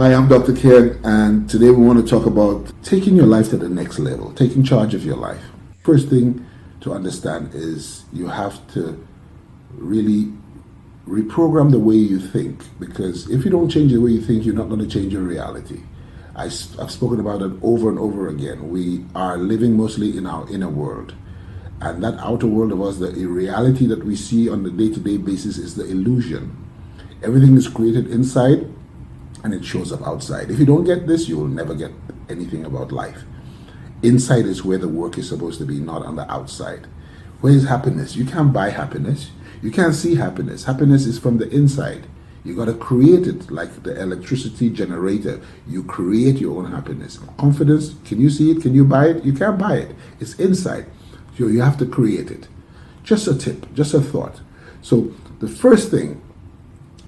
Hi, I'm Dr. Ken, and today we want to talk about taking your life to the next level, taking charge of your life. First thing to understand is you have to really reprogram the way you think, because if you don't change the way you think, you're not going to change your reality. I've spoken about it over and over again. We are living mostly in our inner world, and that outer world of us, the reality that we see on the day-to-day basis, is the illusion. Everything is created inside and it shows up outside. If you don't get this, you will never get anything about life. Inside is where the work is supposed to be, not on the outside. Where is happiness? You can't buy happiness. You can't see happiness. Happiness is from the inside. You got to create it, like the electricity generator. You create your own happiness. Confidence, can you see it? Can you buy it? You can't buy it. It's inside. So you have to create it. Just a tip, just a thought. So the first thing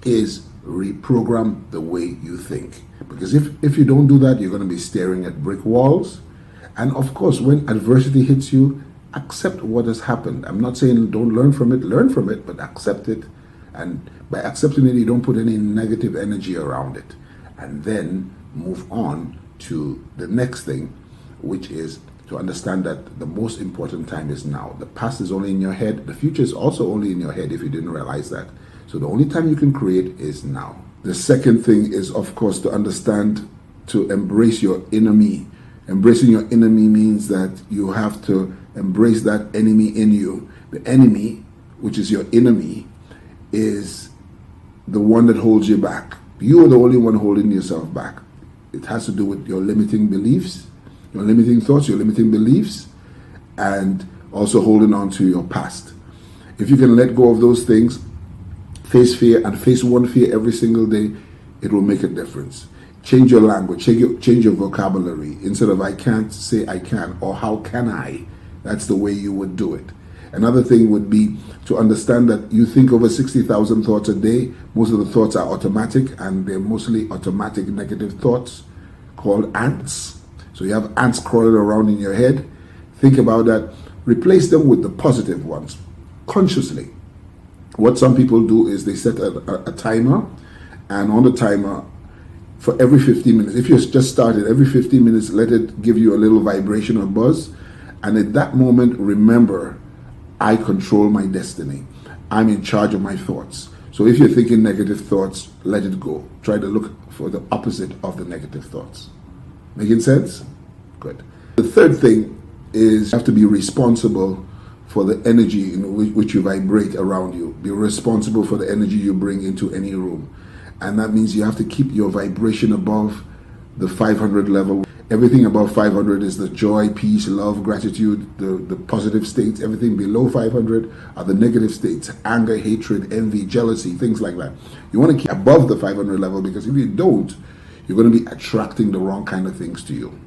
is reprogram the way you think, because if you don't do that, you're going to be staring at brick walls. And of course, when adversity hits you, accept what has happened. I'm not saying don't learn from it, but accept it. And by accepting it, you don't put any negative energy around it, and then move on to the next thing, which is to understand that the most important time is now. The past is only in your head. The future is also only in your head, if you didn't realize that. So the only time you can create is now. The second thing is, of course, to understand, to embrace your enemy. Embracing your enemy means that you have to embrace that enemy in you. The enemy, which is your enemy, is the one that holds you back. You are the only one holding yourself back. It has to do with your limiting beliefs, your limiting thoughts, your limiting beliefs, and also holding on to your past. If you can let go of those things, face fear, and face one fear every single day, it will make a difference. Change your language, change your vocabulary. Instead of I can't, say I can, or how can I? That's the way you would do it. Another thing would be to understand that you think over 60,000 thoughts a day. Most of the thoughts are automatic, and they're mostly automatic negative thoughts called ants. So you have ants crawling around in your head. Think about that. Replace them with the positive ones consciously. What some people do is they set a timer, and on the timer, for every 15 minutes, if you just started, every 15 minutes, let it give you a little vibration or buzz. And at that moment, remember, I control my destiny. I'm in charge of my thoughts. So if you're thinking negative thoughts, let it go. Try to look for the opposite of the negative thoughts. Making sense? Good. The third thing is you have to be responsible for the energy in which you vibrate around you. Be responsible for the energy you bring into any room. And that means you have to keep your vibration above the 500 level. Everything above 500 is the joy, peace, love, gratitude, the positive states. Everything below 500 are the negative states: anger, hatred, envy, jealousy, things like that. You want to keep above the 500 level, because if you don't, you're going to be attracting the wrong kind of things to you.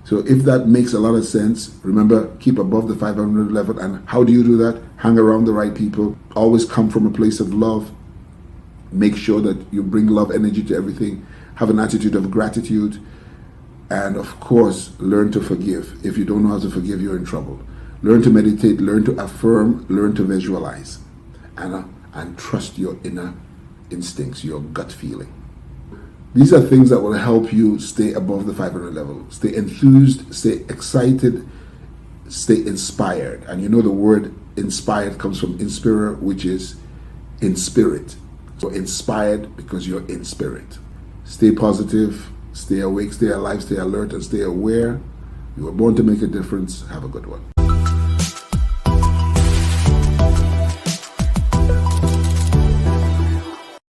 So if that makes a lot of sense, remember, keep above the 500 level. And how do you do that? Hang around the right people. Always come from a place of love. Make sure that you bring love energy to everything. Have an attitude of gratitude. And of course, learn to forgive. If you don't know how to forgive, you're in trouble. Learn to meditate, learn to affirm, learn to visualize. And trust your inner instincts, your gut feeling. These are things that will help you stay above the 500 level. Stay enthused, stay excited, stay inspired. And you know the word inspired comes from inspira, which is in spirit. So inspired because you're in spirit. Stay positive, stay awake, stay alive, stay alert, and stay aware. You were born to make a difference. Have a good one.